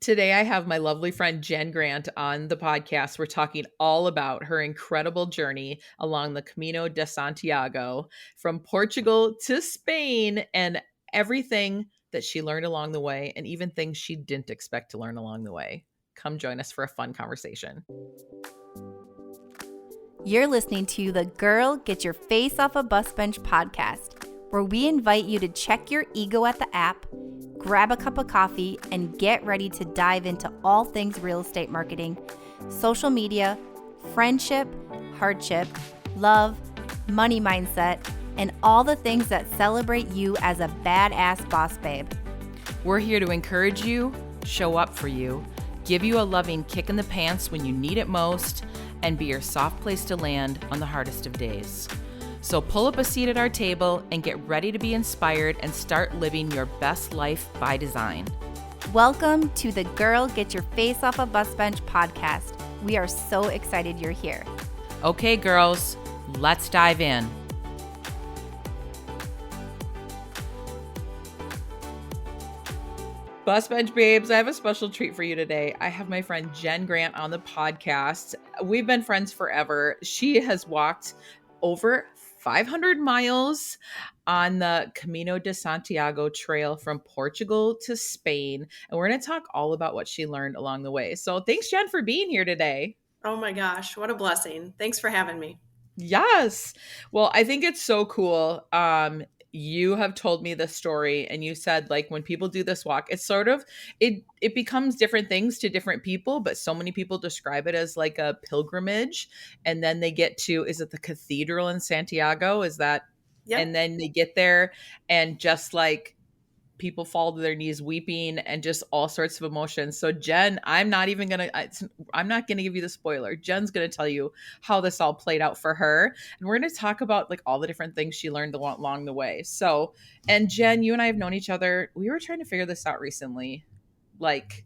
Today, I have my lovely friend Jen Grant on the podcast. We're talking all about her incredible journey along the Camino de Santiago from Portugal to Spain and everything that she learned along the way, and even things she didn't expect to learn along the way. Come join us for a fun conversation. You're listening to the Girl Get Your Face Off a Bus Bench podcast, where we invite you to check your ego at the app, grab a cup of coffee, and get ready to dive into all things real estate marketing, social media, friendship, hardship, love, money mindset, and all the things that celebrate you as a badass boss babe. We're here to encourage you, show up for you, give you a loving kick in the pants when you need it most, and be your soft place to land on the hardest of days. So pull up a seat at our table and get ready to be inspired and start living your best life by design. Welcome to the Girl Get Your Face Off a Bus Bench podcast. We are so excited you're here. Okay, girls, let's dive in. Bus Bench Babes, I have a special treat for you today. I have my friend Jen Grant on the podcast. We've been friends forever. She has walked over 500 miles on the Camino de Santiago trail from Portugal to Spain. And we're going to talk all about what she learned along the way. So thanks, Jen, for being here today. Oh my gosh, what a blessing. Thanks for having me. Yes. Well, I think it's so cool. You have told me this story and you said like when people do this walk, it's sort of it becomes different things to different people, but so many people describe it as like a pilgrimage. And then they get to, is it the cathedral in Santiago? Is that Yep. And then they get there and just like people fall to their knees weeping and just all sorts of emotions. So Jen, I'm not going to give you the spoiler. Jen's going to tell you how this all played out for her. And we're going to talk about like all the different things she learned along the way. So, and Jen, you and I have known each other. We were trying to figure this out recently. Like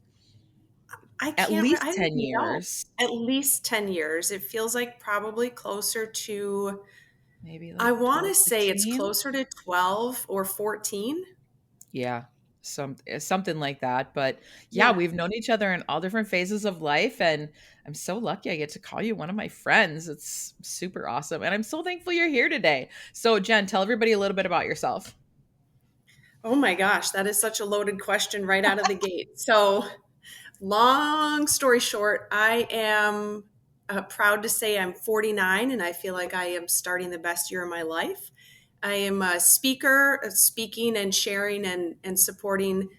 at least 10 years. At least 10 years. It feels like probably closer to, maybe like I want to 12, say 15? It's closer to 12 or 14. Yeah, something like that. But yeah, we've known each other in all different phases of life. And I'm so lucky I get to call you one of my friends. It's super awesome. And I'm so thankful you're here today. So Jen, tell everybody a little bit about yourself. Oh my gosh, that is such a loaded question right out of the gate. So long story short, I am proud to say I'm 49 and I feel like I am starting the best year of my life. I am a speaker, speaking and sharing and supporting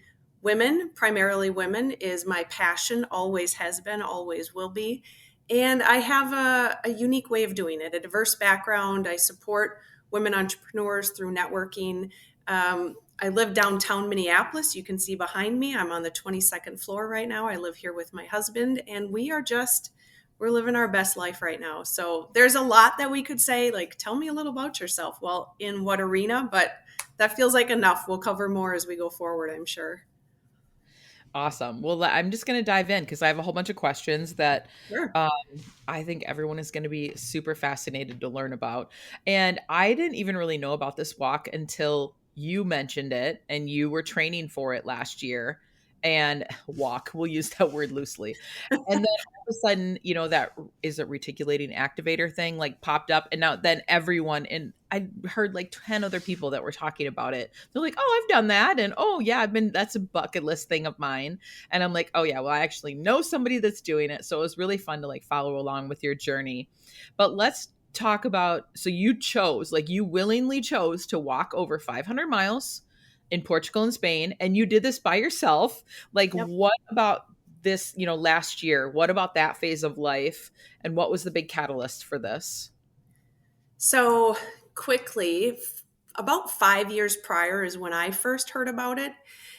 women, primarily women, is my passion, always has been, always will be. And I have a unique way of doing it, a diverse background. I support women entrepreneurs through networking. I live downtown Minneapolis. You can see behind me, I'm on the 22nd floor right now. I live here with my husband, and we're living our best life right now. So there's a lot that we could say, like, tell me a little about yourself. Well, in what arena? But that feels like enough. We'll cover more as we go forward, I'm sure. Awesome. Well, I'm just going to dive in because I have a whole bunch of questions that Sure. I think everyone is going to be super fascinated to learn about. And I didn't even really know about this walk until you mentioned it and you were training for it last year. And walk, we'll use that word loosely. And then all of a sudden, that is a reticulating activator thing like popped up. And now then everyone, and I heard like 10 other people that were talking about it. They're like, oh, I've done that. And oh yeah, that's a bucket list thing of mine. And I'm like, oh yeah, well, I actually know somebody that's doing it. So it was really fun to like follow along with your journey. But let's talk about, so you willingly chose to walk over 500 miles in Portugal and Spain, and you did this by yourself. Like, Yep. What about this, last year? What about that phase of life? And what was the big catalyst for this? So quickly, about 5 years prior is when I first heard about it.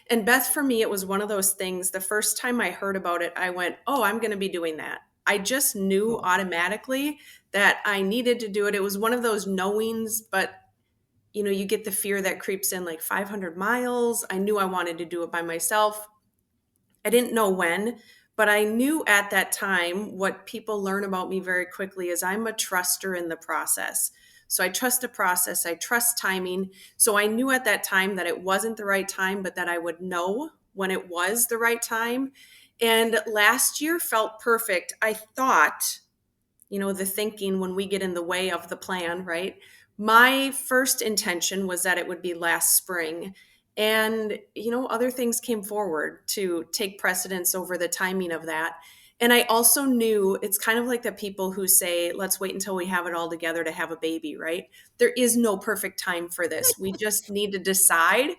And Beth, for me, it was one of those things. The first time I heard about it, I went, oh, I'm going to be doing that. I just knew automatically that I needed to do it. It was one of those knowings, but you get the fear that creeps in, like 500 miles. I knew I wanted to do it by myself. I didn't know when, but I knew at that time what people learn about me very quickly is I'm a truster in the process. So I trust the process. I trust timing. So I knew at that time that it wasn't the right time, but that I would know when it was the right time. And last year felt perfect. I thought, the thinking when we get in the way of the plan, right? My first intention was that it would be last spring. And, other things came forward to take precedence over the timing of that. And I also knew it's kind of like the people who say, let's wait until we have it all together to have a baby, right? There is no perfect time for this. We just need to decide.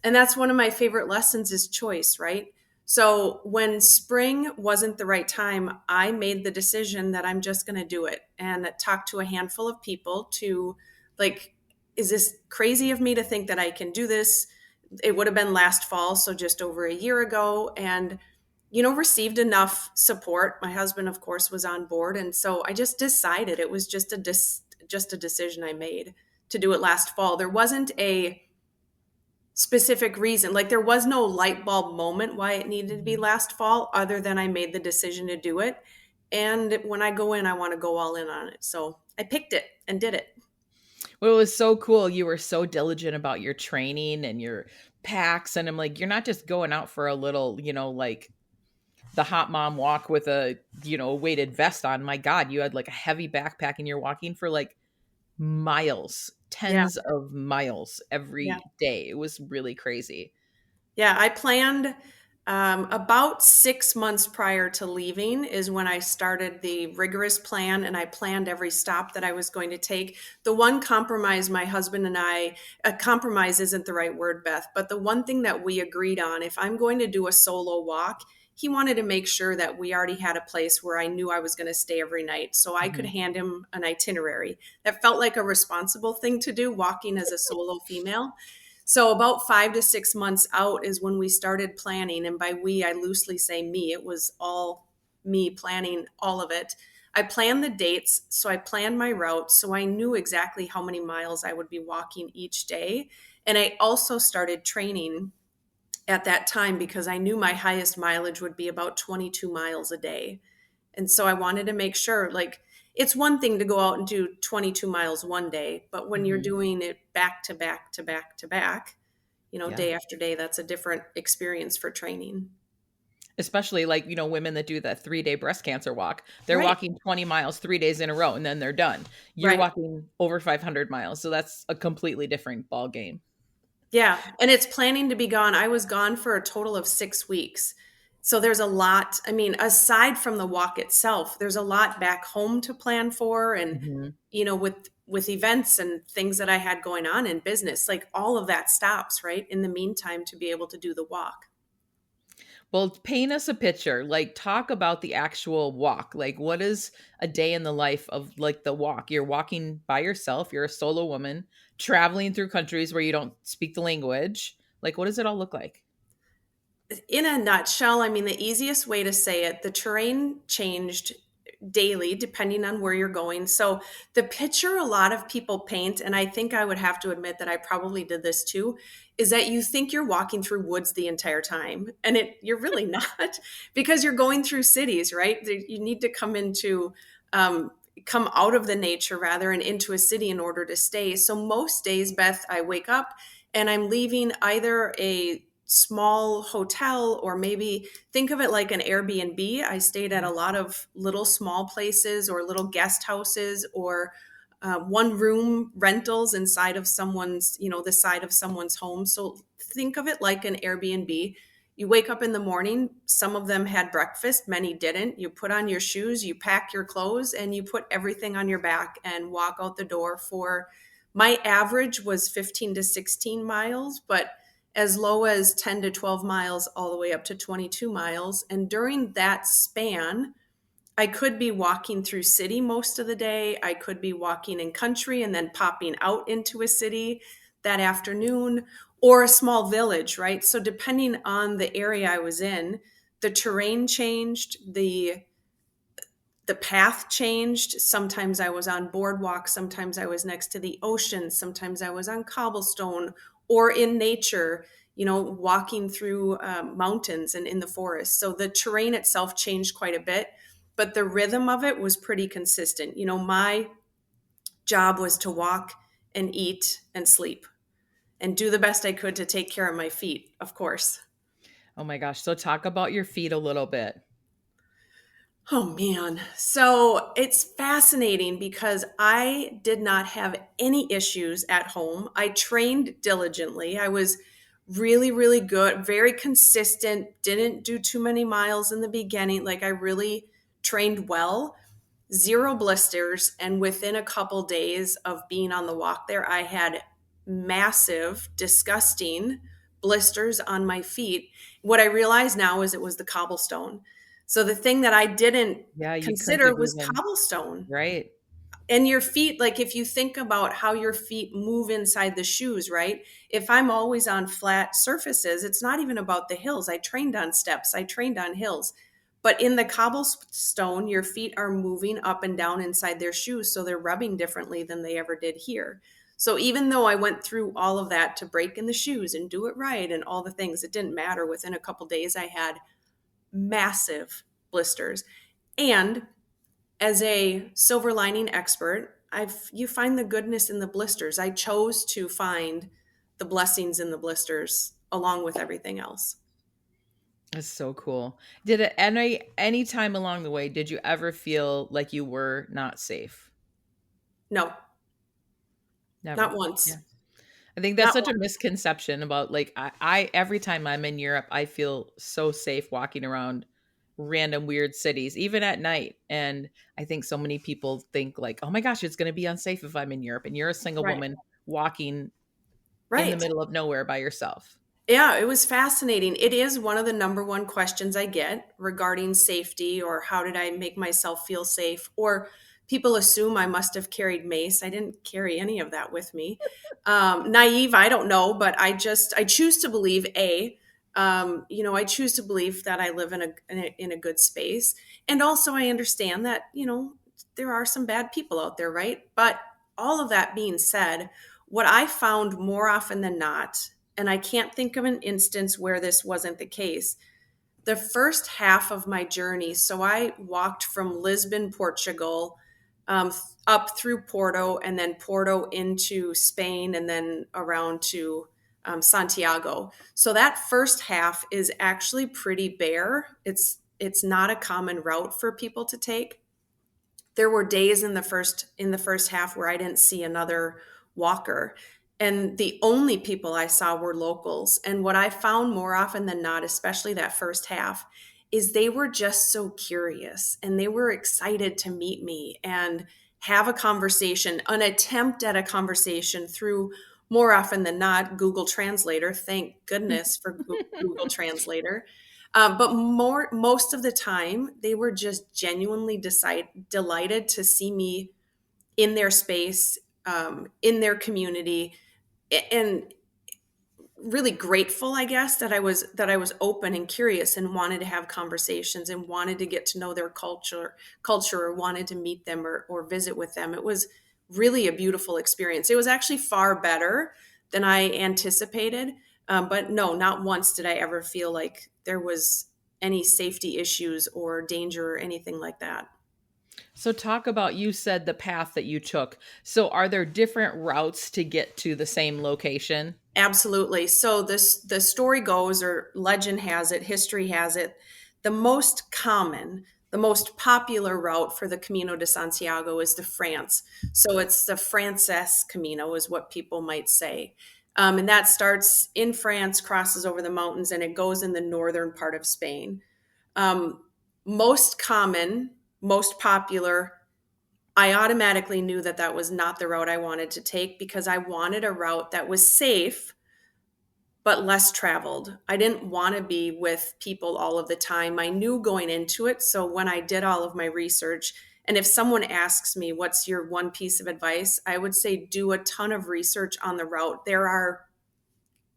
And that's one of my favorite lessons is choice, right? So when spring wasn't the right time, I made the decision that I'm just going to do it and talk to a handful of people to like, is this crazy of me to think that I can do this? It would have been last fall, so just over a year ago, and received enough support. My husband, of course, was on board, and so I just decided it was just a decision I made to do it last fall. There wasn't a specific reason. Like there was no light bulb moment why it needed to be Mhm. last fall, other than I made the decision to do it. And when I go in, I want to go all in on it. So I picked it and did it. Well, it was so cool. You were so diligent about your training and your packs. And I'm like, you're not just going out for a little, like the hot mom walk with a weighted vest on. My God, you had like a heavy backpack and you're walking for like miles, Yeah. tens of miles Yeah. every day. It was really crazy. Yeah. I planned about 6 months prior to leaving is when I started the rigorous plan, and I planned every stop that I was going to take. The one compromise my husband and I, compromise isn't the right word, Beth, but the one thing that we agreed on, if I'm going to do a solo walk, he wanted to make sure that we already had a place where I knew I was going to stay every night. So I could Mhm. hand him an itinerary. That felt like a responsible thing to do, walking as a solo female. So about 5 to 6 months out is when we started planning. And by we, I loosely say me. It was all me planning all of it. I planned the dates. So I planned my route. So I knew exactly how many miles I would be walking each day. And I also started training at that time because I knew my highest mileage would be about 22 miles a day. And so I wanted to make sure, like, it's one thing to go out and do 22 miles one day, but when you're Mhm. doing it back to back to back to back, Yeah. day after day, that's a different experience for training. Especially like, women that do that 3-day breast cancer walk. They're Right, walking 20 miles 3 days in a row and then they're done. You're right. walking over 500 miles. So that's a completely different ball game. Yeah. And it's planning to be gone. I was gone for a total of 6 weeks. So there's a lot. I mean, aside from the walk itself, there's a lot back home to plan for. And, Mhm. with events and things that I had going on in business, like all of that stops, right? In the meantime, to be able to do the walk. Well, paint us a picture. Like, talk about the actual walk. Like, what is a day in the life of like the walk? You're walking by yourself. You're a solo woman traveling through countries where you don't speak the language. Like, what does it all look like? In a nutshell, I mean, the easiest way to say it, the terrain changed daily depending on where you're going. So the picture a lot of people paint, and I think I would have to admit that I probably did this too, is that you think you're walking through woods the entire time, and you're really not, because you're going through cities, right? You need to um, come out of the nature rather and into a city in order to stay. So most days, Beth, I wake up and I'm leaving either a small hotel, or maybe think of it like an Airbnb. I stayed at a lot of little small places or little guest houses, or one room rentals inside of the side of someone's home. So think of it like an Airbnb. You wake up in the morning, some of them had breakfast, many didn't. You put on your shoes, you pack your clothes, and you put everything on your back and walk out the door. For my average was 15 to 16 miles, but as low as 10 to 12 miles, all the way up to 22 miles. And during that span, I could be walking through city most of the day. I could be walking in country and then popping out into a city that afternoon, or a small village, right? So depending on the area I was in, the terrain changed, the path changed. Sometimes I was on boardwalk, sometimes I was next to the ocean, sometimes I was on cobblestone or in nature, walking through mountains and in the forest. So the terrain itself changed quite a bit, but the rhythm of it was pretty consistent. My job was to walk and eat and sleep and do the best I could to take care of my feet, of course. Oh my gosh. So talk about your feet a little bit. Oh man. So it's fascinating because I did not have any issues at home. I trained diligently. I was really, really good, very consistent, didn't do too many miles in the beginning. Like I really trained well, zero blisters. And within a couple days of being on the walk there, I had massive, disgusting blisters on my feet. What I realize now is it was the cobblestone. So the thing that I didn't Yeah, you couldn't consider have was even, cobblestone. right? And your feet, like if you think about how your feet move inside the shoes, right? If I'm always on flat surfaces, it's not even about the hills. I trained on steps, I trained on hills. But in the cobblestone, your feet are moving up and down inside their shoes. So they're rubbing differently than they ever did here. So even though I went through all of that to break in the shoes and do it right and all the things, it didn't matter. Within a couple days, I had massive blisters. And as a silver lining expert, you find the goodness in the blisters. I chose to find the blessings in the blisters along with everything else. That's so cool. Did it any time along the way, did you ever feel like you were not safe? No, not Never. Yeah. once. I think that's Not such a once. misconception about like I every time I'm in Europe, I feel so safe walking around random weird cities, even at night. And I think so many people think like, oh my gosh, it's gonna be unsafe if I'm in Europe. And you're a single Right. woman walking in the Right. middle of nowhere by yourself. Yeah, it was fascinating. It is one of the number one questions I get regarding safety or how did I make myself feel safe? Or people assume I must have carried mace. I didn't carry any of that with me. Naive, I don't know, but I choose to believe I choose to believe that I live in a good space. And also I understand that, there are some bad people out there, right? But all of that being said, what I found more often than not, and I can't think of an instance where this wasn't the case. The first half of my journey, so I walked from Lisbon, Portugal, um, up through Porto, and then Porto into Spain, and then around to Santiago. So that first half is actually pretty bare. It's not a common route for people to take. There were days in the first half where I didn't see another walker. And the only people I saw were locals. And what I found more often than not, especially that first half, is they were just so curious and they were excited to meet me and have a conversation, an attempt at a conversation through more often than not Google Translator. Thank goodness for Google Translator. But most of the time, they were just genuinely delighted to see me in their space, in their community, and really grateful, I guess, that I was open and curious and wanted to have conversations and wanted to get to know their culture, or wanted to meet them or visit with them. It was really a beautiful experience. It was actually far better than I anticipated. But no, not once did I ever feel like there was any safety issues or danger or anything like that. So talk about, you said the path that you took. So are there different routes to get to the same location? Absolutely. So the story goes, or legend has it, history has it, the most common, the most popular route for the Camino de Santiago is to France. So it's the Frances Camino, is what people might say. And that starts in France, crosses over the mountains, and it goes in the northern part of Spain. Um, Most common, most popular, I automatically knew that that was not the route I wanted to take because I wanted a route that was safe but less traveled. I didn't want to be with people all of the time. I knew going into it. So when I did all of my research, and if someone asks me, what's your one piece of advice? I would say do a ton of research on the route. There are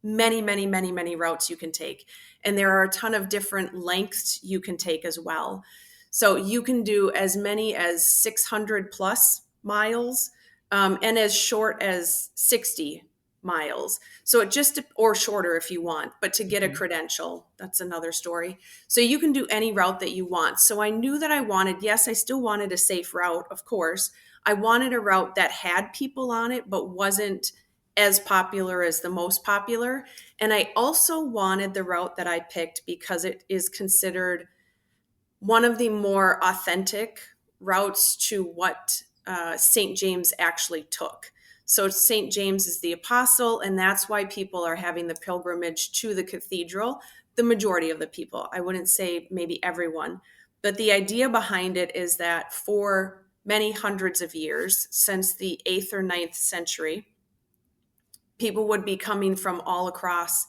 many, many, many, many routes you can take. And there are a ton of different lengths you can take as well. So you can do as many as 600 plus miles, and as short as 60 miles. So it just, or shorter if you want, but to get a Mhm. credential, that's another story. So you can do any route that you want. So I knew that I wanted, yes, I still wanted a safe route, of course. I wanted a route that had people on it, but wasn't as popular as the most popular. And I also wanted the route that I picked because it is considered one of the more authentic routes to what St. James actually took. So St. James is the apostle, and that's why people are having the pilgrimage to the cathedral. The majority of the people, I wouldn't say maybe everyone, but the idea behind it is that for many hundreds of years, since the 8th or ninth century, people would be coming from all across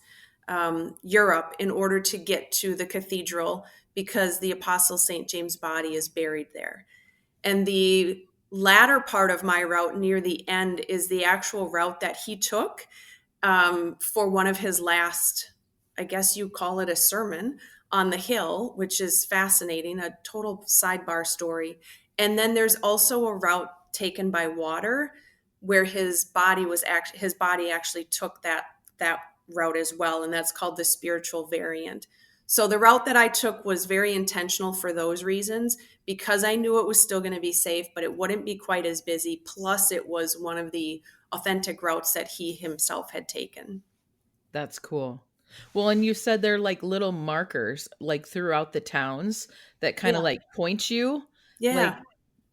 Europe in order to get to the cathedral because the Apostle St. James' body is buried there. And the latter part of my route near the end is the actual route that he took for one of his last, I guess you call it a sermon on the hill, which is fascinating, a total sidebar story. And then there's also a route taken by water where his body actually took that route as well, and that's called the spiritual variant. So the route that I took was very intentional for those reasons, because I knew it was still going to be safe, but it wouldn't be quite as busy. Plus, it was one of the authentic routes that he himself had taken. That's cool. Well, and you said they're like little markers like throughout the towns that kind of Yeah. like point you. Like Yeah.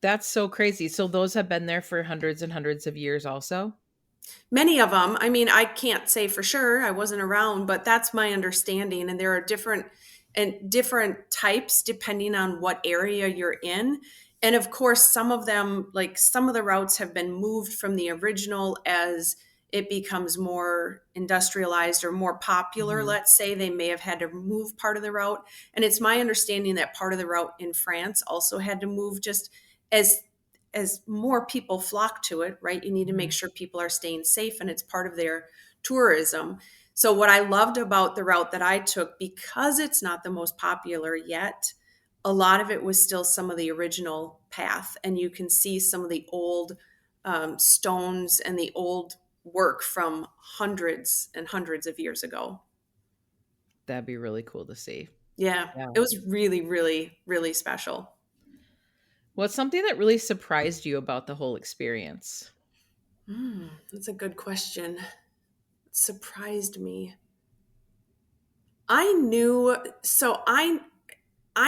that's so crazy. So those have been there for hundreds and hundreds of years also? Many of them. I mean, I can't say for sure. I wasn't around, but that's my understanding. And there are different types depending on what area you're in. And of course, some of them, like some of the routes have been moved from the original as it becomes more industrialized or more popular. Mhm. Let's say they may have had to move part of the route. And it's my understanding that part of the route in France also had to move just as more people flock to it, right? You need to make Mhm. sure people are staying safe and it's part of their tourism. So what I loved about the route that I took, because it's not the most popular yet, a lot of it was still some of the original path, and you can see some of the old stones and the old work from hundreds and hundreds of years ago. That'd be really cool to see. Yeah, Yeah. it was really, really, really special. What's something that really surprised you about the whole experience? That's a good question. It surprised me. I knew, so I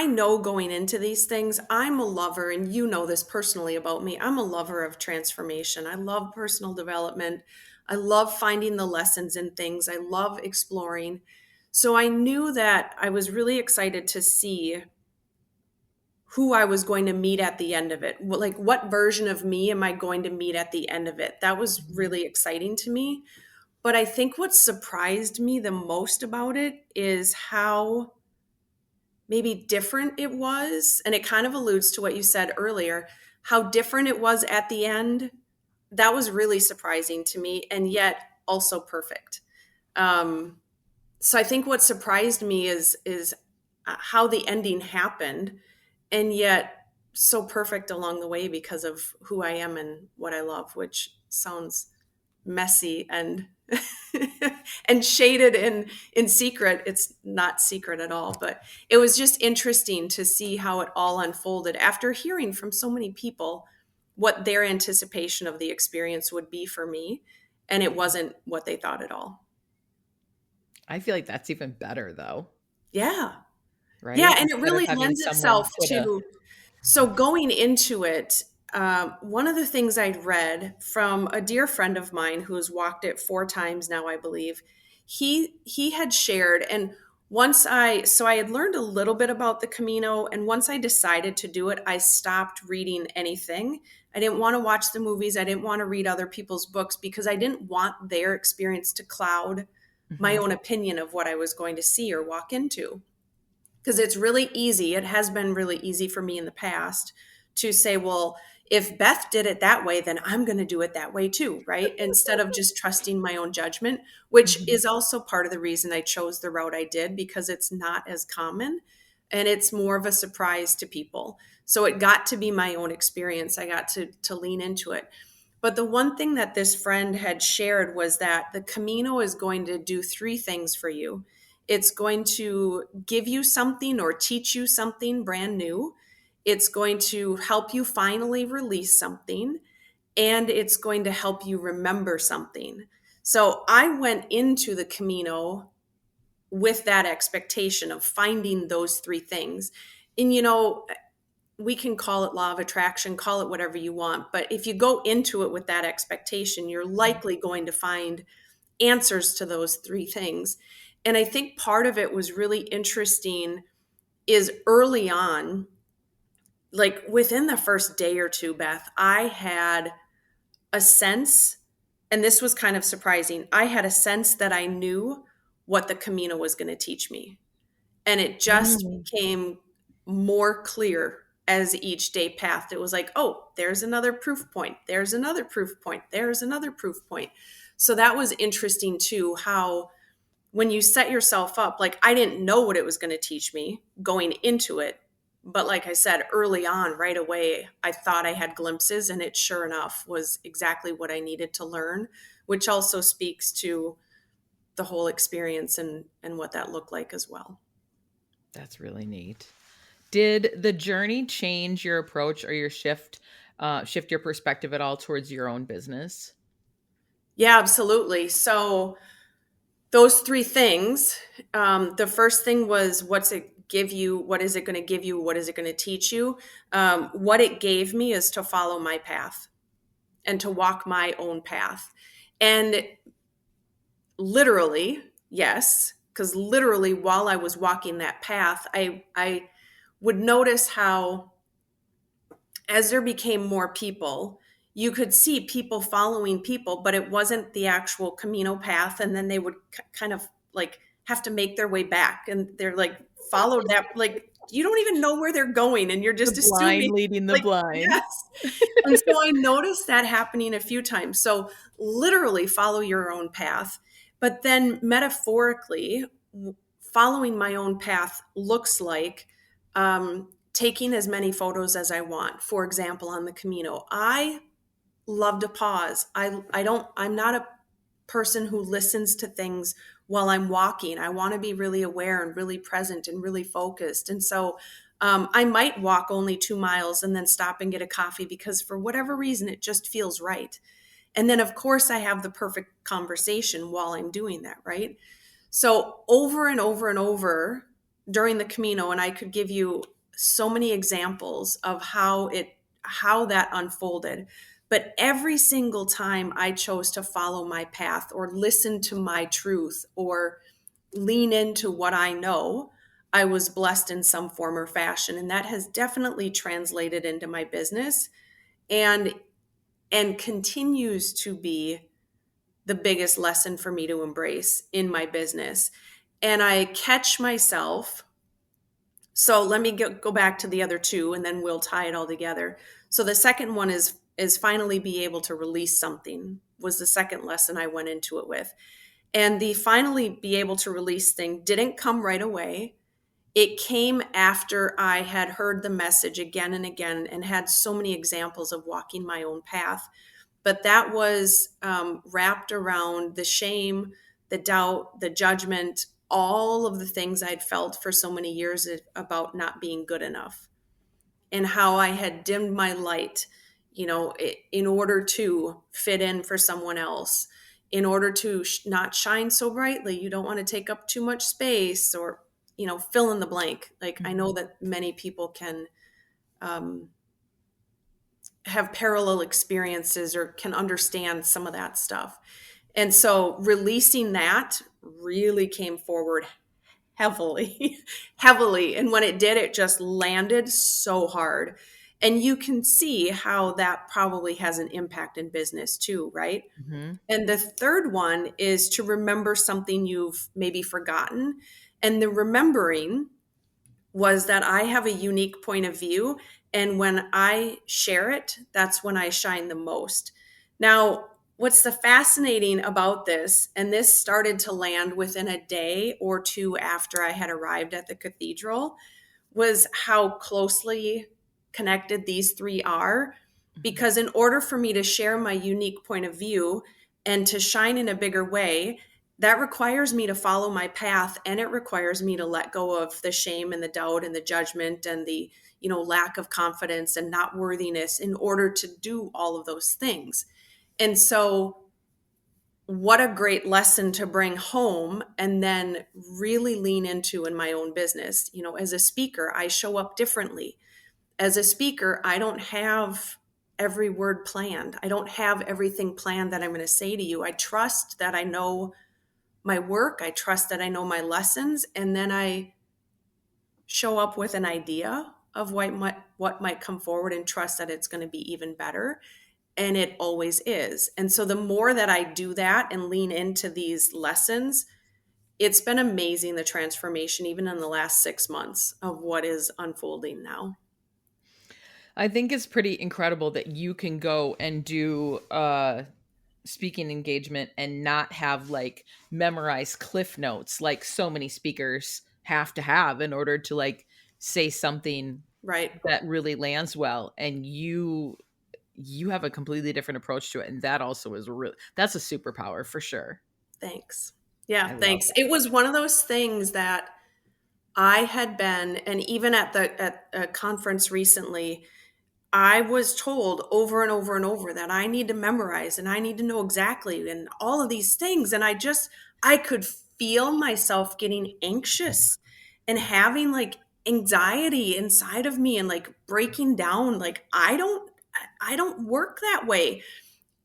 know going into these things, I'm a lover, and you know this personally about me. I'm a lover of transformation. I love personal development. I love finding the lessons in things. I love exploring. So I knew that I was really excited to see who I was going to meet at the end of it. Like, what version of me am I going to meet at the end of it? That was Mhm. really exciting to me. But I think what surprised me the most about it is how maybe different it was. And it kind of alludes to what you said earlier, how different it was at the end. That was really surprising to me, and yet also perfect. Um, so I think what surprised me is how the ending happened, and yet so perfect along the way because of who I am and what I love, which sounds messy and and shaded in secret. It's not secret at all, but it was just interesting to see how it all unfolded after hearing from so many people what their anticipation of the experience would be for me, and it wasn't what they thought at all. I feel like that's even better though, Yeah. Yeah, right? and it Instead of really having lends someone itself put a to, so going into it, one of the things I'd read from a dear friend of mine who's walked it 4 times now, I believe, he had shared, and I had learned a little bit about the Camino, and once I decided to do it, I stopped reading anything. I didn't want to watch the movies. I didn't want to read other people's books because I didn't want their experience to cloud my Mhm. own opinion of what I was going to see or walk into, because it's really easy. It has been really easy for me in the past to say, well, if Beth did it that way, then I'm going to do it that way too, right? Instead of just trusting my own judgment, which Mhm. is also part of the reason I chose the route I did, because it's not as common and it's more of a surprise to people. So it got to be my own experience. I got to lean into it. But the one thing that this friend had shared was that the Camino is going to do 3 things for you. It's going to give you something or teach you something brand new. It's going to help you finally release something, and it's going to help you remember something. So I went into the Camino with that expectation of finding those three things. And, we can call it law of attraction, call it whatever you want. But if you go into it with that expectation, you're likely going to find answers to those three things. And I think part of it was really interesting is early on, like within the first day or two, Beth, I had a sense, and this was kind of surprising. I had a sense that I knew what the Camino was going to teach me. And it just Mm. became more clear as each day passed. It was like, oh, there's another proof point. There's another proof point. There's another proof point. So that was interesting too, how when you set yourself up, like I didn't know what it was going to teach me going into it. But like I said, early on, right away, I thought I had glimpses, and it sure enough was exactly what I needed to learn, which also speaks to the whole experience and what that looked like as well. That's really neat. Did the journey change your approach or shift your perspective at all towards your own business? Yeah, absolutely. So those three things, the first thing was, what's it give you? What is it going to give you? What is it going to teach you? What it gave me is to follow my path and to walk my own path. And literally, yes, because literally while I was walking that path, I would notice how as there became more people, you could see people following people, but it wasn't the actual Camino path. And then they would kind of like have to make their way back, and they're like, followed that, like, you don't even know where they're going. And you're The just blind assuming, leading the like, blind. yes. And so I noticed that happening a few times. So literally follow your own path. But then metaphorically, following my own path looks like taking as many photos as I want. For example, on the Camino, I love to pause. I'm not a person who listens to things while I'm walking. I want to be really aware and really present and really focused. And so I might walk only 2 miles and then stop and get a coffee because for whatever reason, it just feels right. And then, of course, I have the perfect conversation while I'm doing that, right? So over and over and over during the Camino, and I could give you so many examples of how that unfolded. But every single time I chose to follow my path or listen to my truth or lean into what I know, I was blessed in some form or fashion. And that has definitely translated into my business and continues to be the biggest lesson for me to embrace in my business. And I catch myself. So let me go back to the other two, and then we'll tie it all together. So the second one is finally be able to release something, was the second lesson I went into it with. And the finally be able to release thing didn't come right away. It came after I had heard the message again and again and had so many examples of walking my own path. But that was wrapped around the shame, the doubt, the judgment, all of the things I'd felt for so many years about not being good enough, and how I had dimmed my light, in order to fit in for someone else, in order to not shine so brightly. You don't want to take up too much space, or, fill in the blank. Like, I know that many people can have parallel experiences or can understand some of that stuff. And so releasing that really came forward heavily, heavily. And when it did, it just landed so hard. And you can see how that probably has an impact in business too, right? Mm-hmm. And the third one is to remember something you've maybe forgotten. And the remembering was that I have a unique point of view. And when I share it, that's when I shine the most. Now, what's the fascinating about this, and this started to land within a day or two after I had arrived at the cathedral, was how closely connected these three are. Because in order for me to share my unique point of view and to shine in a bigger way, that requires me to follow my path, and it requires me to let go of the shame and the doubt and the judgment and the lack of confidence and not worthiness in order to do all of those things. And so what a great lesson to bring home and then really lean into in my own business. You know, as a speaker, I show up differently. As a speaker, I don't have every word planned. I don't have everything planned that I'm going to say to you. I trust that I know my work. I trust that I know my lessons. And then I show up with an idea of what might come forward and trust that it's going to be even better. And it always is. And so the more that I do that and lean into these lessons, it's been amazing, the transformation, even in the last 6 months of what is unfolding now. I think it's pretty incredible that you can go and do speaking engagement and not have like memorized cliff notes like so many speakers have to have in order to like say something Right. that really lands well. And you have a completely different approach to it, and that also is really, that's a superpower for sure. Thanks. Yeah, I love thanks. that. It was one of those things that I had been, and even at a conference recently, I was told over and over and over that I need to memorize and I need to know exactly and all of these things. And I could feel myself getting anxious and having like anxiety inside of me and like breaking down. Like, I don't work that way.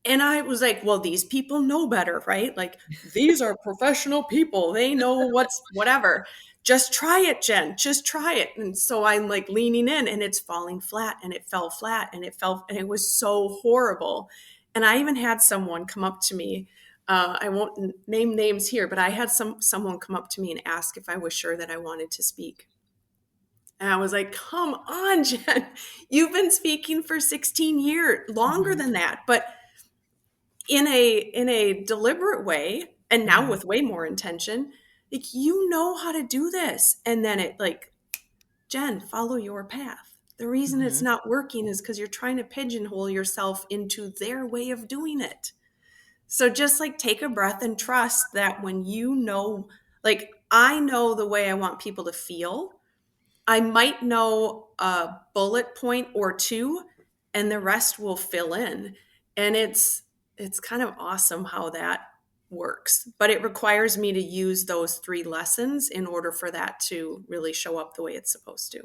And I was like, well, these people know better, right? Like, these are professional people. They know what's whatever. Just try it, Jen. Just try it. And so I'm like leaning in and it's falling flat and it fell flat and it fell and it was so horrible. And I even had someone come up to me. I won't name names here, but I had someone come up to me and ask if I was sure that I wanted to speak. And I was like, come on, Jen. You've been speaking for 16 years, longer Mhm. than that. But in a deliberate way, and now Mhm. with way more intention, like, you know how to do this. And then it like, Jen, follow your path. The reason it's Mhm. not working is because you're trying to pigeonhole yourself into their way of doing it. So just like take a breath and trust that when you know, like, I know the way I want people to feel. I might know a bullet point or two, and the rest will fill in. And it's kind of awesome how that works. But it requires me to use those three lessons in order for that to really show up the way it's supposed to.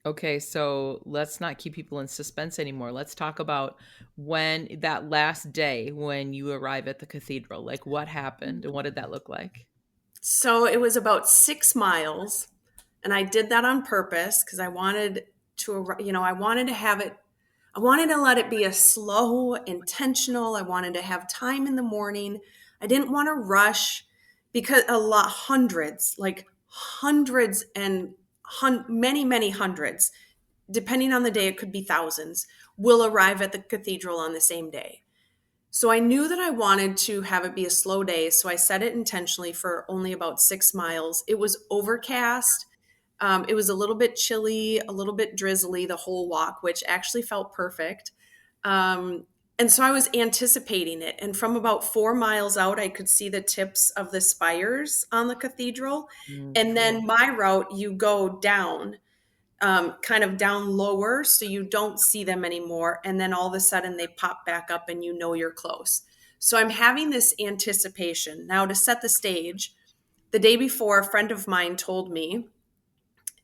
Okay, so let's not keep people in suspense anymore. Let's talk about when that last day when you arrive at the cathedral. Like what happened and what did that look like? So it was about 6 miles, and I did that on purpose because I wanted I wanted to have it, I wanted to let it be a slow, intentional. I wanted to have time in the morning. I didn't want to rush because hundreds and many, many hundreds, depending on the day, it could be thousands, will arrive at the cathedral on the same day. So I knew that I wanted to have it be a slow day. So I set it intentionally for only about 6 miles. It was overcast. It was a little bit chilly, a little bit drizzly the whole walk, which actually felt perfect. Um, and so I was anticipating it. And from about 4 miles out, I could see the tips of the spires on the cathedral. Mm, And cool. then my route, you go down, kind of down lower so you don't see them anymore. And then all of a sudden they pop back up and you know you're close. So I'm having this anticipation. Now, to set the stage, the day before, a friend of mine told me,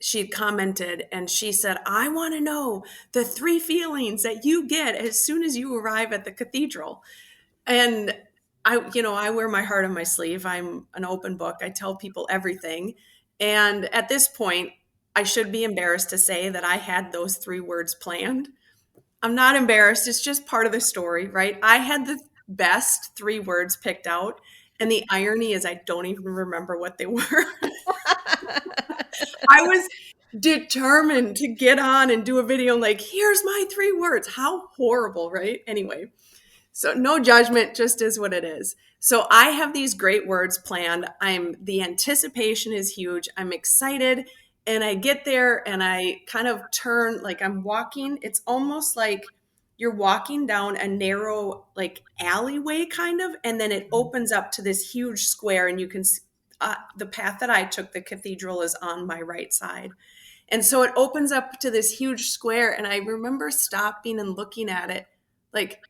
she had commented and she said, I want to know the three feelings that you get as soon as you arrive at the cathedral. And I wear my heart on my sleeve. I'm an open book. I tell people everything. And at this point, I should be embarrassed to say that I had those three words planned. I'm not embarrassed. It's just part of the story, right? I had the best three words picked out. And the irony is, I don't even remember what they were. I was determined to get on and do a video like, here's my three words. How horrible, right? Anyway, so no judgment, just is what it is. So I have these great words planned. The anticipation is huge. I'm excited. And I get there and I kind of turn, like I'm walking. It's almost like you're walking down a narrow like alleyway kind of, and then it opens up to this huge square and you can see the path that I took, the cathedral is on my right side. And so it opens up to this huge square. And I remember stopping and looking at it like,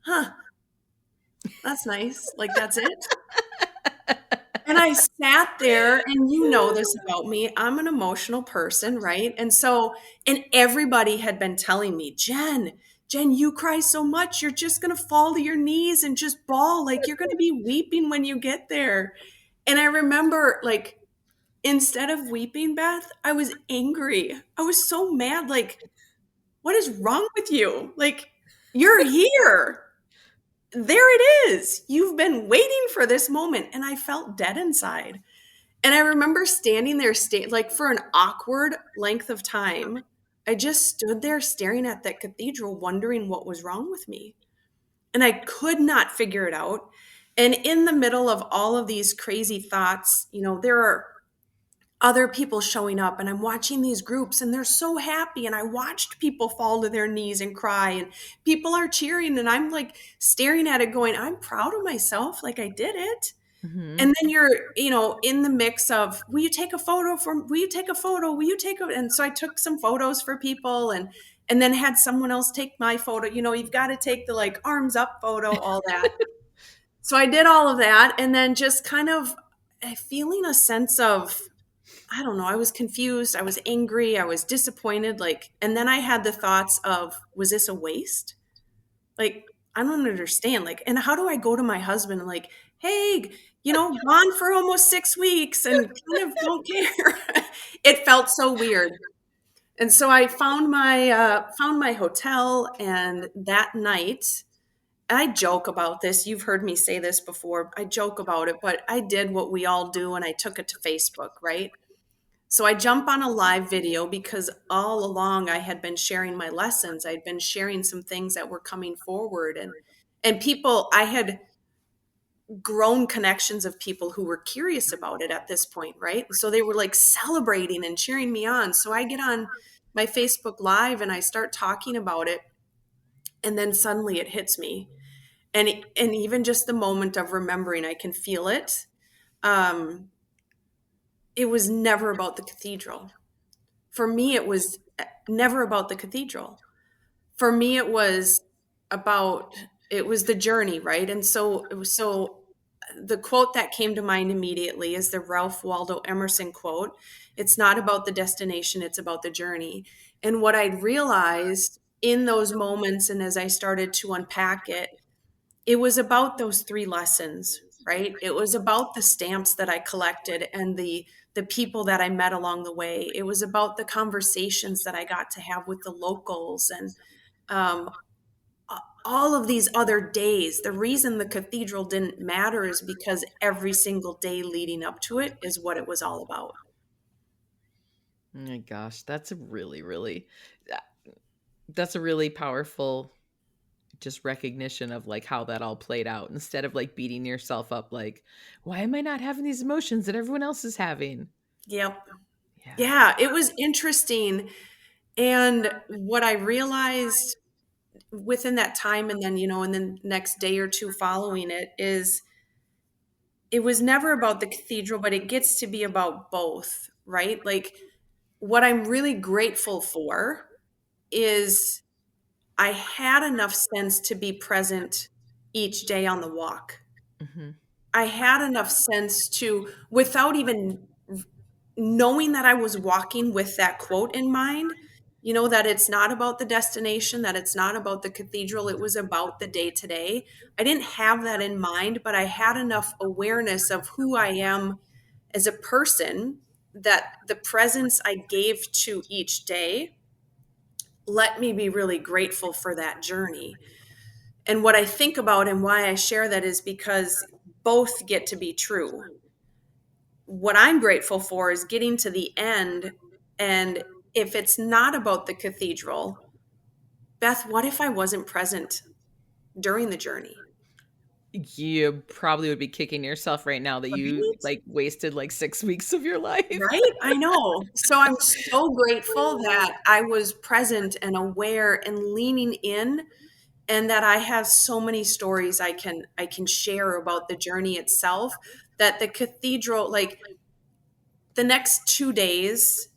huh, That's nice. Like, that's it? And I sat there, and you know this about me, I'm an emotional person, right? And everybody had been telling me, Jen, you cry so much, you're just gonna fall to your knees and just bawl, like, you're gonna be weeping when you get there. And I remember, like, instead of weeping, Beth, I was angry. I was so mad, like, what is wrong with you? Like, you're here. There it is. You've been waiting for this moment. And I felt dead inside. And I remember standing there, like for an awkward length of time. I just stood there staring at that cathedral, wondering what was wrong with me. And I could not figure it out. And in the middle of all of these crazy thoughts, there are other people showing up, and I'm watching these groups, and they're so happy. And I watched people fall to their knees and cry, and people are cheering. And I'm like staring at it going, I'm proud of myself. Like, I did it. Mhm. And then you're, in the mix of, will you take a photo will you take a photo? Will you take a, and so I took some photos for people, and then had someone else take my photo. You've got to take the like arms up photo, all that. So I did all of that. And then just kind of feeling a sense of, I don't know, I was confused. I was angry. I was disappointed. Like, and then I had the thoughts of, was this a waste? Like, I don't understand. Like, and how do I go to my husband and like, hey, gone for almost 6 weeks and kind of don't care. It felt so weird. And so I found my hotel, and that night, I joke about this. You've heard me say this before. I joke about it, but I did what we all do, and I took it to Facebook, right? So I jump on a live video because all along I had been sharing my lessons. I'd been sharing some things that were coming forward, and people, I had grown connections of people who were curious about it at this point, right? So they were like celebrating and cheering me on. So I get on my Facebook live and I start talking about it, and then suddenly it hits me. And even just the moment of remembering, I can feel it. Um it was never about the cathedral. For me, it was never about the cathedral. For me, it was the journey, right? And so the quote that came to mind immediately is the Ralph Waldo Emerson quote. It's not about the destination, it's about the journey. And what I'd realized in those moments, and as I started to unpack it, it was about those three lessons, right? It was about the stamps that I collected and the people that I met along the way. It was about the conversations that I got to have with the locals, and um, all of these other days. The reason the cathedral didn't matter is because every single day leading up to it is what it was all about. Oh my gosh, that's a really powerful just recognition of like how that all played out, instead of like beating yourself up like, why am I not having these emotions that everyone else is having? Yep. Yeah. Yeah, it was interesting. And what I realized within that time, and then, in the next day or two following it, is it was never about the cathedral, but it gets to be about both, right? Like, what I'm really grateful for is I had enough sense to be present each day on the walk. Mhm. I had enough sense to, without even knowing that I was walking with that quote in mind, that it's not about the destination, that it's not about the cathedral, it was about the day to day. I didn't have that in mind, but I had enough awareness of who I am as a person that the presence I gave to each day let me be really grateful for that journey. And what I think about and why I share that is because both get to be true. What I'm grateful for is getting to the end. And if it's not about the cathedral, Beth, what if I wasn't present during the journey? You probably would be kicking yourself right now that you Right? like wasted like 6 weeks of your life. Right? I know. So I'm so grateful that I was present and aware and leaning in, and that I have so many stories I can share about the journey itself, that the cathedral, like, the next 2 days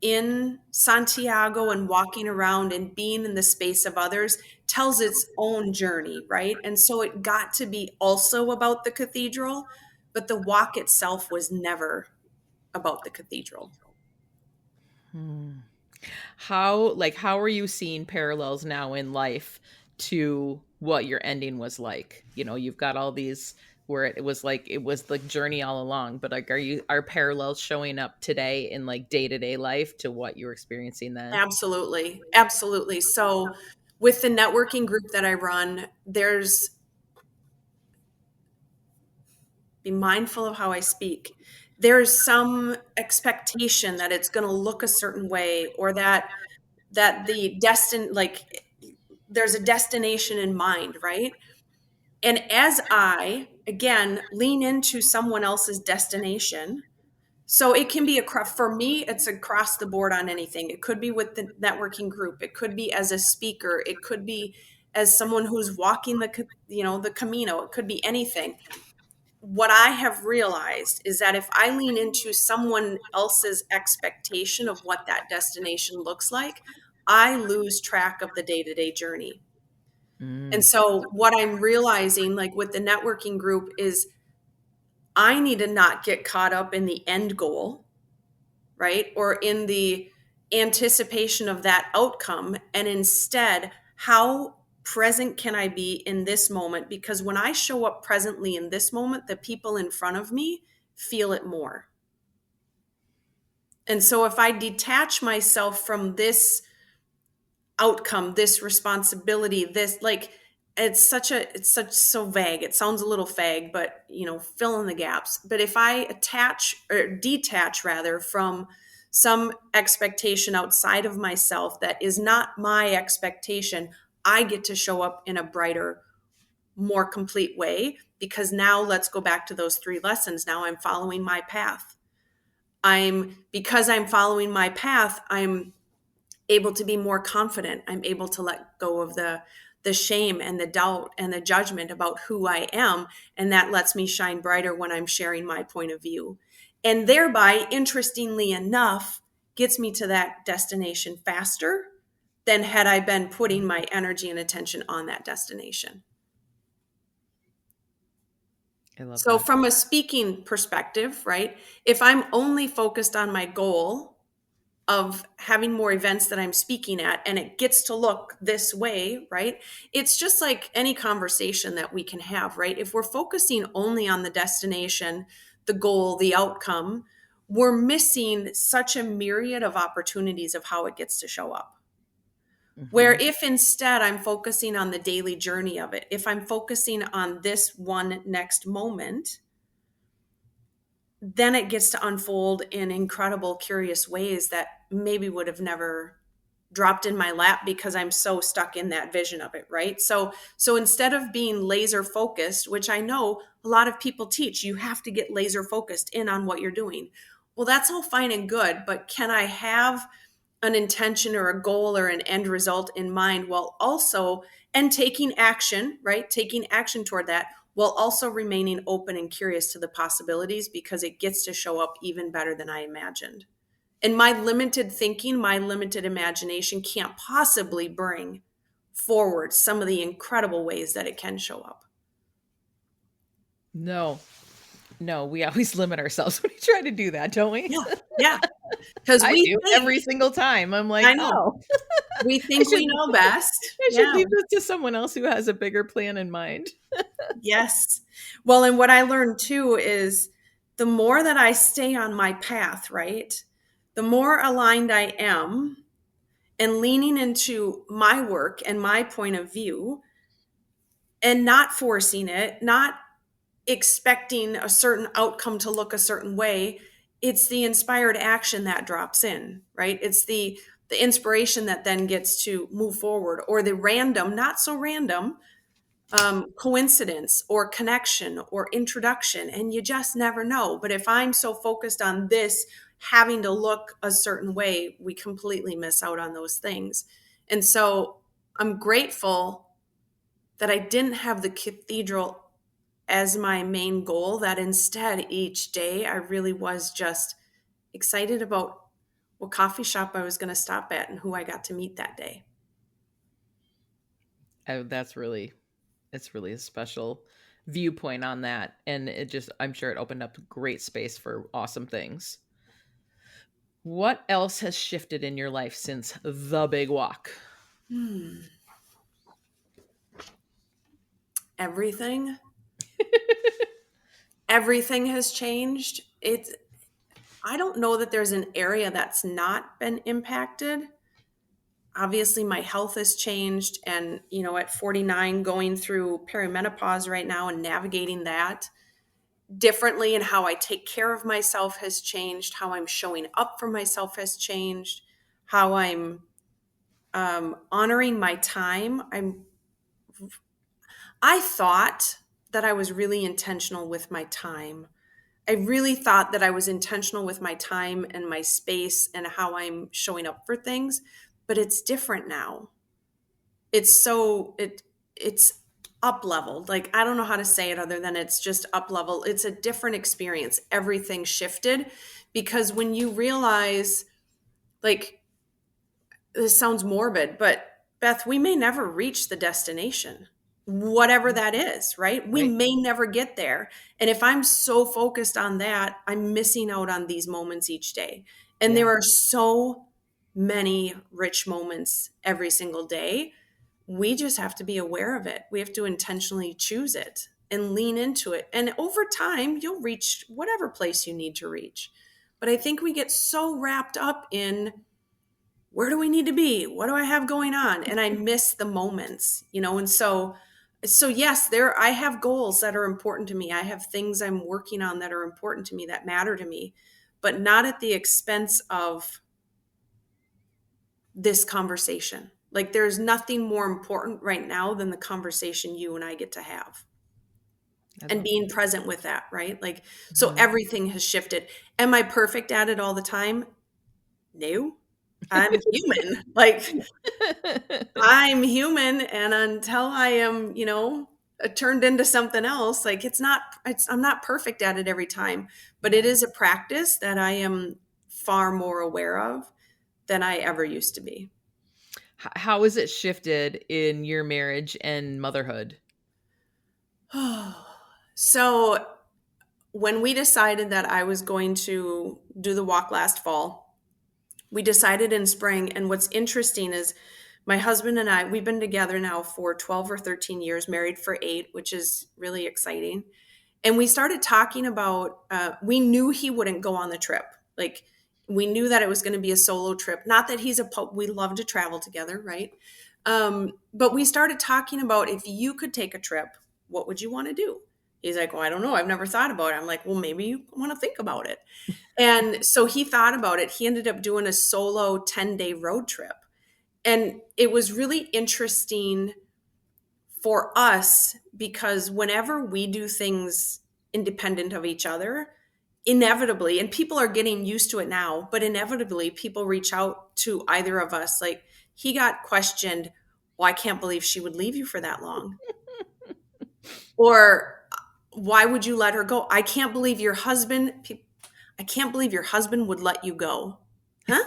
in Santiago and walking around and being in the space of others tells its own journey, right? And so it got to be also about the cathedral, but the walk itself was never about the cathedral. Hmm. How are you seeing parallels now in life to what your ending was like? You've got all these where it was like it was the journey all along, but like are parallels showing up today in like day-to-day life to what you were experiencing then? Absolutely. Absolutely. So with the networking group that I run, be mindful of how I speak. There's some expectation that it's going to look a certain way, or that there's a destination in mind, right? And as I again lean into someone else's destination, so it can be for me, it's across the board on anything. It could be with the networking group. It could be as a speaker. It could be as someone who's walking the Camino. It could be anything. What I have realized is that if I lean into someone else's expectation of what that destination looks like, I lose track of the day-to-day journey. And Mm. so what I'm realizing, like with the networking group, is I need to not get caught up in the end goal, right? Or in the anticipation of that outcome. And instead, how present can I be in this moment? Because when I show up presently in this moment, the people in front of me feel it more. And so if I detach myself from this outcome, this responsibility, this like it's such so vague. It sounds a little vague, but fill in the gaps. But if I attach or detach rather from some expectation outside of myself that is not my expectation, I get to show up in a brighter, more complete way, because now let's go back to those 3 lessons. Now I'm following my path. Because I'm following my path, I'm able to be more confident. I'm able to let go of the shame and the doubt and the judgment about who I am. And that lets me shine brighter when I'm sharing my point of view. And thereby, interestingly enough, gets me to that destination faster than had I been putting my energy and attention on that destination. I love So, that. from a speaking perspective, right, if I'm only focused on my goal of having more events that I'm speaking at and it gets to look this way, right? It's just like any conversation that we can have, right? If we're focusing only on the destination, the goal, the outcome, we're missing such a myriad of opportunities of how it gets to show up. Where Hmm. if instead I'm focusing on the daily journey of it, if I'm focusing on this one next moment, then it gets to unfold in incredible, curious ways that maybe would have never dropped in my lap because I'm so stuck in that vision of it, right? So instead of being laser focused, which I know a lot of people teach, you have to get laser focused in on what you're doing. Well, that's all fine and good, but can I have an intention or a goal or an end result in mind while also and taking action, right? Taking action toward that while also remaining open and curious to the possibilities, because it gets to show up even better than I imagined. And my limited thinking, my limited imagination can't possibly bring forward some of the incredible ways that it can show up. No, no, we always limit ourselves when we try to do that, don't we? Yeah. Yeah. Because I we do think, every single time. I'm I like, know, oh, we I think should we know best. I should Yeah. leave this to someone else who has a bigger plan in mind. Yes. Well, and what I learned too is the more that I stay on my path, right? The more aligned I am and leaning into my work and my point of view and not forcing it, not expecting a certain outcome to look a certain way. It's the inspired action that drops in, right? It's the inspiration that then gets to move forward, or the random, not so random, coincidence or connection or introduction, and you just never know. But if I'm so focused on this having to look a certain way, we completely miss out on those things. And so I'm grateful that I didn't have the cathedral as my main goal, that instead each day I really was just excited about what coffee shop I was going to stop at and who I got to meet that day. Oh, it's really a special viewpoint on that. And I'm sure it opened up great space for awesome things. What else has shifted in your life since the big walk? Everything. Everything has changed. I don't know that there's an area that's not been impacted. Obviously my health has changed, and at 49 going through perimenopause right now and navigating that differently, and how I take care of myself has changed, how I'm showing up for myself has changed, how I'm honoring my time. I thought that I was really intentional with my time. I really thought that I was intentional with my time and my space and how I'm showing up for things, but it's different now. It's up leveled. Like, I don't know how to say it other than it's just up level. It's a different experience. Everything shifted because when you realize, like, this sounds morbid, but Beth, we may never reach the destination, whatever that is, right? We Right. may never get there. And if I'm so focused on that, I'm missing out on these moments each day. And Yeah. there are so many rich moments every single day. We just have to be aware of it. We have to intentionally choose it and lean into it. And over time, you'll reach whatever place you need to reach. But I think we get so wrapped up in, where do we need to be? What do I have going on? And I miss the moments, and so yes, I have goals that are important to me. I have things I'm working on that are important to me, that matter to me, but not at the expense of this conversation. Like, there's nothing more important right now than the conversation you and I get to have, I and love being present with that, right? Like, so that. everything has shifted. Am I perfect at it all the time? No. I'm human. Like, Mhm. I'm human, and until I am, turned into something else, like, I'm not perfect at it every time, but it Yeah. is a practice that I am far more aware of than I ever used to be. How has it shifted in your marriage and motherhood? So when we decided that I was going to do the walk last fall, we decided in spring. And what's interesting is my husband and I, we've been together now for 12 or 13 years, married for 8, which is really exciting. And we started talking about, we knew he wouldn't go on the trip. Like, we knew that it was going to be a solo trip. Not that we love to travel together, right? But we started talking about, if you could take a trip, what would you want to do? He's like, well, I don't know. I've never thought about it. I'm like, well, maybe you want to think about it. And so he thought about it. He ended up doing a solo 10-day road trip. And it was really interesting for us because whenever we do things independent of each other, inevitably, and people are getting used to it now, but inevitably people reach out to either of us. Like, he got questioned, well, I can't believe she would leave you for that long. Or, why would you let her go? I can't believe your husband would let you go. Huh?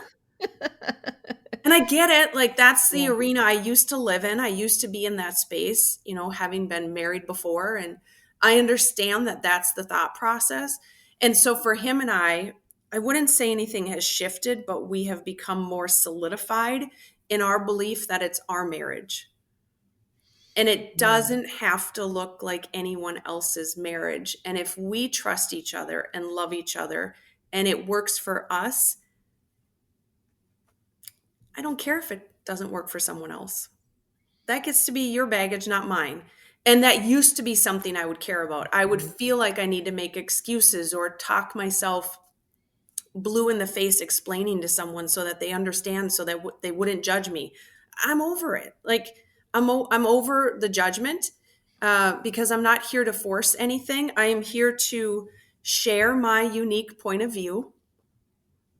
And I get it. Like, that's the Yeah. arena I used to live in. I used to be in that space, having been married before. And I understand that that's the thought process. And so for him and I wouldn't say anything has shifted, but we have become more solidified in our belief that it's our marriage. And it Mm. doesn't have to look like anyone else's marriage. And if we trust each other and love each other and it works for us, I don't care if it doesn't work for someone else. That gets to be your baggage, not mine. And that used to be something I would care about. I would Mhm. feel like I need to make excuses or talk myself blue in the face explaining to someone so that they understand, so that they wouldn't judge me. I'm over it. Like, I'm over the judgment, because I'm not here to force anything. I am here to share my unique point of view.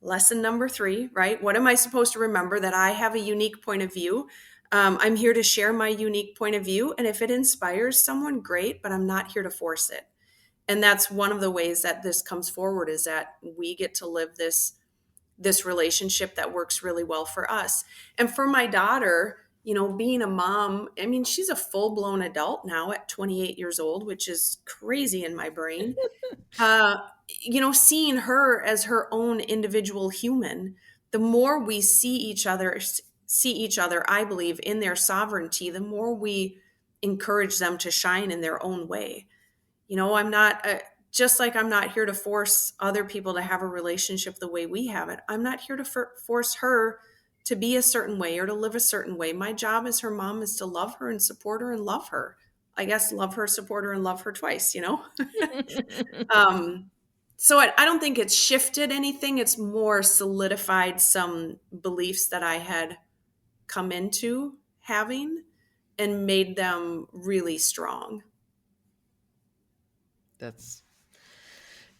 Lesson number 3, right? What am I supposed to remember? That I have a unique point of view. I'm here to share my unique point of view. And if it inspires someone, great, but I'm not here to force it. And that's one of the ways that this comes forward, is that we get to live this this relationship that works really well for us. And for my daughter, being a mom, I mean, she's a full-blown adult now at 28 years old, which is crazy in my brain. Uh, Seeing her as her own individual human, the more we see each other, I believe, in their sovereignty, the more we encourage them to shine in their own way. I'm not just like I'm not here to force other people to have a relationship the way we have it. I'm not here to force her to be a certain way or to live a certain way. My job as her mom is to love her and support her and love her. I guess love her, support her, and love her twice. um, so I don't think it's shifted anything. It's more solidified some beliefs that I had come into having and made them really strong.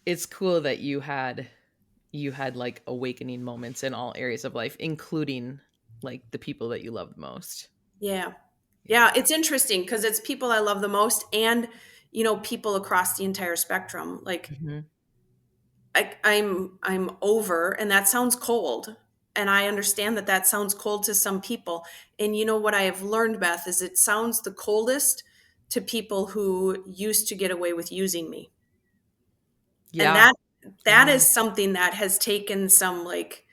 It's cool that you had like awakening moments in all areas of life, including like the people that you love the most. Yeah. Yeah, it's interesting because it's people I love the most and, people across the entire spectrum. Like Mm-hmm. I'm over, and that sounds cold. And I understand that that sounds cold to some people. And what I have learned, Beth, is it sounds the coldest to people who used to get away with using me. And Yeah. that Yeah. is something that has taken some like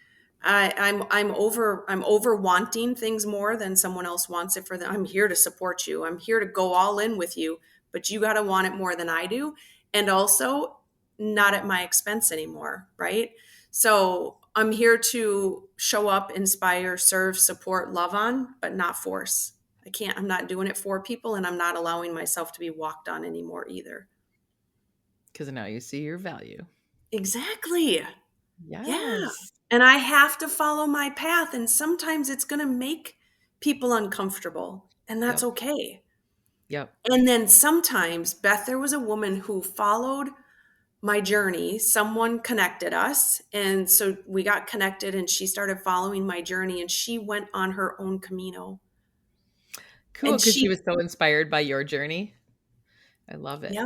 I'm over wanting things more than someone else wants it for them. I'm here to support you. I'm here to go all in with you, but you got to want it more than I do. And also not at my expense anymore, right? So I'm here to show up, inspire, serve, support, love on, but not force. I'm not doing it for people, and I'm not allowing myself to be walked on anymore either. Because now you see your value. Exactly. Yeah. Yes. And I have to follow my path. And sometimes it's going to make people uncomfortable. And that's Yep. okay. Yep. And then sometimes, Beth, there was a woman who followed my journey. Someone connected us. And so we got connected and she started following my journey and she went on her own Camino. Cool. And Because she was so inspired by your journey. I love it. yeah.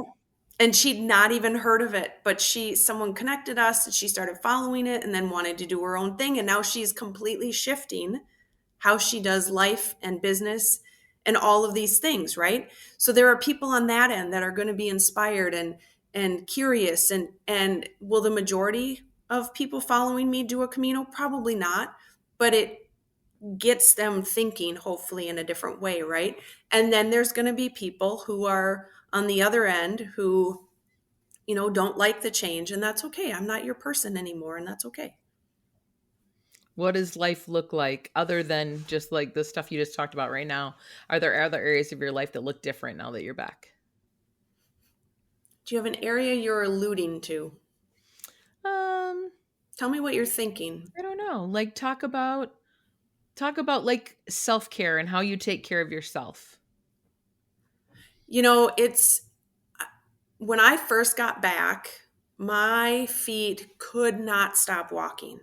And she'd not even heard of it, but someone connected us and she started following it and then wanted to do her own thing. And now she's completely shifting how she does life and business and all of these things, right? So there are people on that end that are going to be inspired and curious and will the majority of people following me do a Camino? Probably not, but it gets them thinking hopefully in a different way, right? And then there's going to be people who are on the other end who don't like the change, and that's okay. I'm not your person anymore, and that's okay. What does life look like other than just like the stuff you just talked about right now? Are there other areas of your life that look different now that you're back? Do you have an area you're alluding to? Um, Tell me what you're thinking. I don't know. Like talk about like self-care and how you take care of yourself. It's when I first got back, my feet could not stop walking.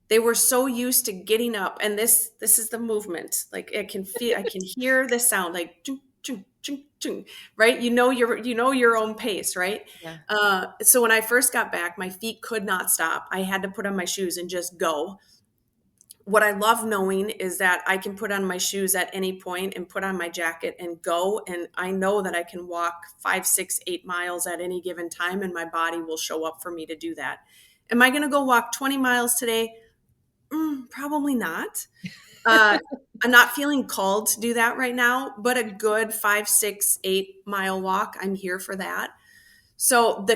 They were so used to getting up, and this is the movement. Like I can hear the sound, like chung, chung, chung, chung, right? You know your own pace, right? Yeah. So when I first got back, my feet could not stop. I had to put on my shoes and just go. What I love knowing is that I can put on my shoes at any point and put on my jacket and go. And I know that I can walk 5, 6, 8 miles at any given time, and my body will show up for me to do that. Am I going to go walk 20 miles today? Probably not. I'm not feeling called to do that right now, but a good 5, 6, 8 mile walk, I'm here for that. So the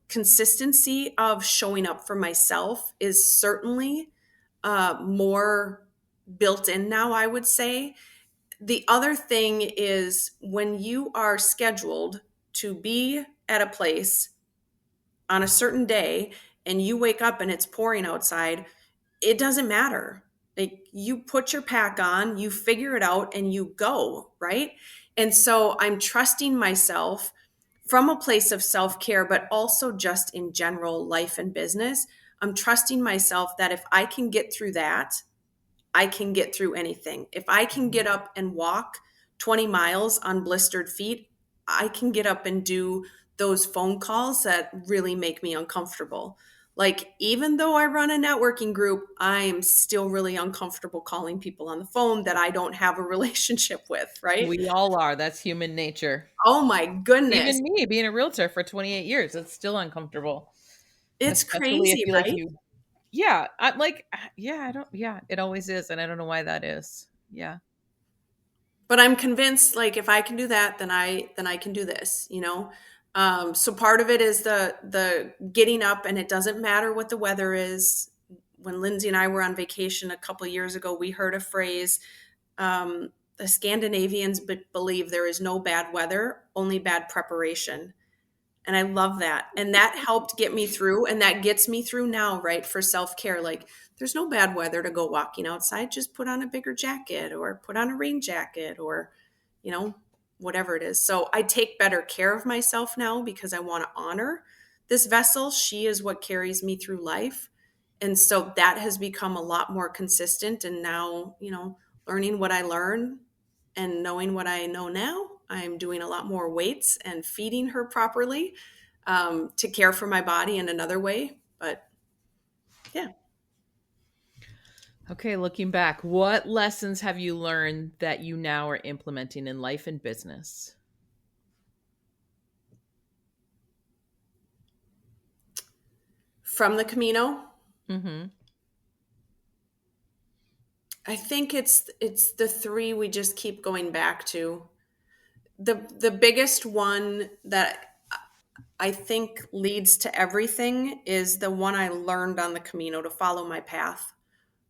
consistency of showing up for myself is certainly more built in now, I would say. The other thing is when you are scheduled to be at a place on a certain day and you wake up and it's pouring outside, it doesn't matter. Like you put your pack on, you figure it out and you go, right? And so I'm trusting myself from a place of self-care, but also just in general life and business. I'm trusting myself that if I can get through that, I can get through anything. If I can get up and walk 20 miles on blistered feet, I can get up and do those phone calls that really make me uncomfortable. Like, even though I run a networking group, I'm still really uncomfortable calling people on the phone that I don't have a relationship with, right? We all are. That's human nature. Oh my goodness. Even me being a realtor for 28 years, it's still uncomfortable. It's Especially if crazy, you like right? you yeah, I'm like yeah, I don't yeah, it always is and I don't know why that is. Yeah. But I'm convinced, like, if I can do that, then I can do this, you know. So part of it is the getting up, and it doesn't matter what the weather is. When Lindsay and I were on vacation a couple of years ago, we heard a phrase. The Scandinavians believe there is no bad weather, only bad preparation. And I love that. And that helped get me through. And that gets me through now, right? For self care. Like, there's no bad weather to go walking outside. Just put on a bigger jacket or put on a rain jacket or, you know, whatever it is. So I take better care of myself now because I want to honor this vessel. She is what carries me through life. And so that has become a lot more consistent. And now, learning what I learn and knowing what I know now, I'm doing a lot more weights and feeding her properly, to care for my body in another way. But yeah, Okay, looking back, what lessons have you learned that you now are implementing in life and business? from the Camino, Mhm. I think it's the three we just keep going back to. The biggest one that I think leads to everything is the one I learned on the Camino, to follow my path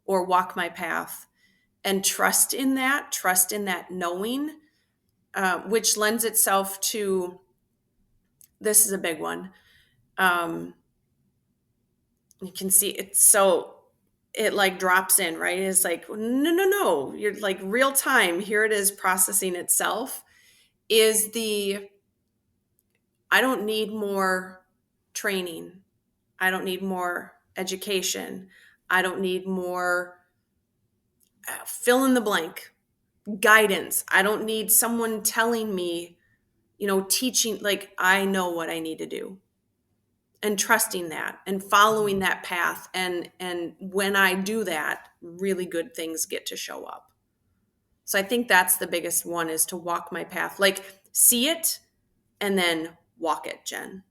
or walk my path and trust in that knowing, which lends itself to, this is a big one. Um, you can see it. So it like drops in, right? It's like, no, no, no. You're like real time. Here it is processing itself. Is the, I don't need more training. I don't need more education. I don't need more, fill in the blank, guidance. I don't need someone telling me, teaching. Like, I know what I need to do, and trusting that and following Mhm. that path. And when I do that, really good things get to show up. So I think that's the biggest one, is to walk my path. Like, see it and then walk it, Jen.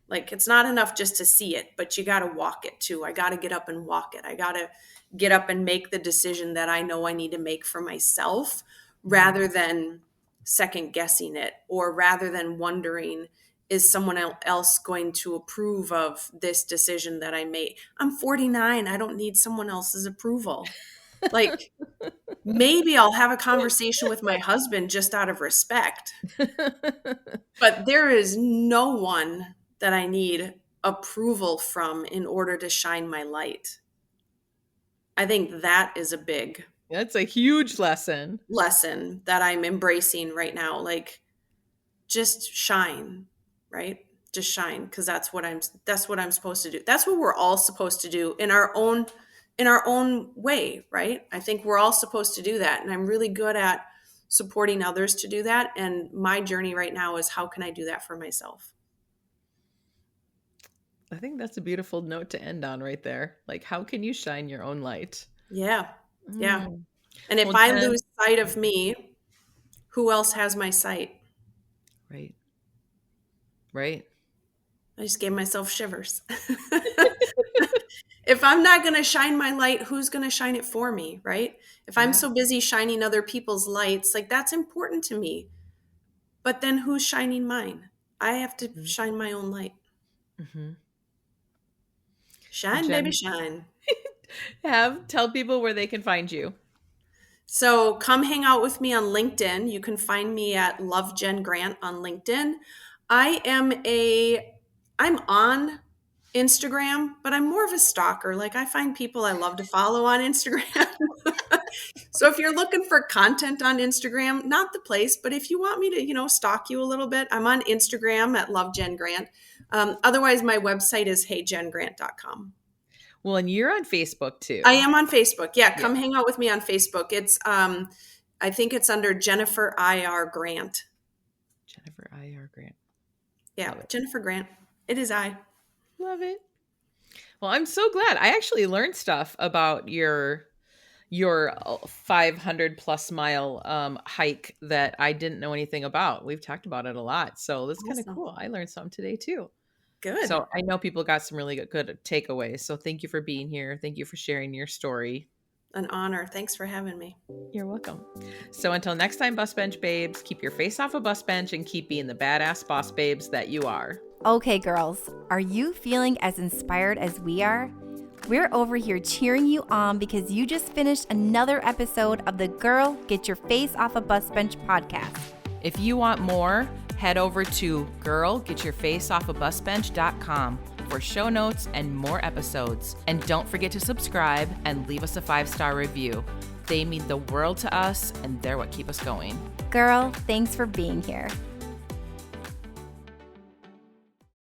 Like, it's not enough just to see it, but you got to walk it too. I got to get up and walk it. I got to get up and make the decision that I know I need to make for myself, Mhm. rather than second guessing it, or rather than wondering, is someone else going to approve of this decision that I made? I'm 49. I don't need someone else's approval. Like, maybe I'll have a conversation with my husband just out of respect, but there is no one that I need approval from in order to shine my light. I think that is a big That's a huge lesson. lesson that I'm embracing right now. Like, just shine, right? Just shine, because that's what I'm supposed to do. That's what we're all supposed to do in our own way, right? I think we're all supposed to do that, and I'm really good at supporting others to do that. And my journey right now is, how can I do that for myself? I think that's a beautiful note to end on right there. Like, how can you shine your own light? Yeah. Yeah. Mm. And if Well, I Jen, lose sight of me, who else has my sight? right, right. I just gave myself shivers. If I'm not going to shine my light, who's going to shine it for me, right? If I'm Yeah. so busy shining other people's lights, like, that's important to me. But then who's shining mine? I have to shine my own light. Mm-hmm. Shine, baby, Jen, shine. have tell people where they can find you. So come hang out with me on LinkedIn. You can find me at Love Jen Grant on LinkedIn. I am I'm on Instagram, but I'm more of a stalker. Like, I find people I love to follow on Instagram. So if you're looking for content on Instagram, not the place, but if you want me to, stalk you a little bit, I'm on Instagram at Love Jen Grant. Otherwise, my website is heyjengrant.com. Well, and you're on Facebook I too. am on Facebook. Yeah, Yeah. come hang out with me on Facebook. It's I think it's under Jennifer IR Grant. Jennifer I.R. Grant. Yeah, Love it. Jennifer Grant. It is I. Love it. Well, I'm so glad. I actually learned stuff about your 500 plus mile hike that I didn't know anything about. We've talked about it a lot. So that's kind of Awesome. cool. I learned something today too. Good. So I know people got some really good takeaways. So thank you for being here. Thank you for sharing your story. An honor. Thanks for having me. You're welcome. So until next time, bus bench babes, keep your face off a bus bench and keep being the badass boss babes that you are. Okay, girls, are you feeling as inspired as we are? We're over here cheering you on because you just finished another episode of the Girl Get Your Face Off a Bus Bench podcast. If you want more, head over to girlgetyourfaceoffabusbench.com for show notes and more episodes. And don't forget to subscribe and leave us a 5-star review. They mean the world to us, and they're what keep us going. Girl, thanks for being here.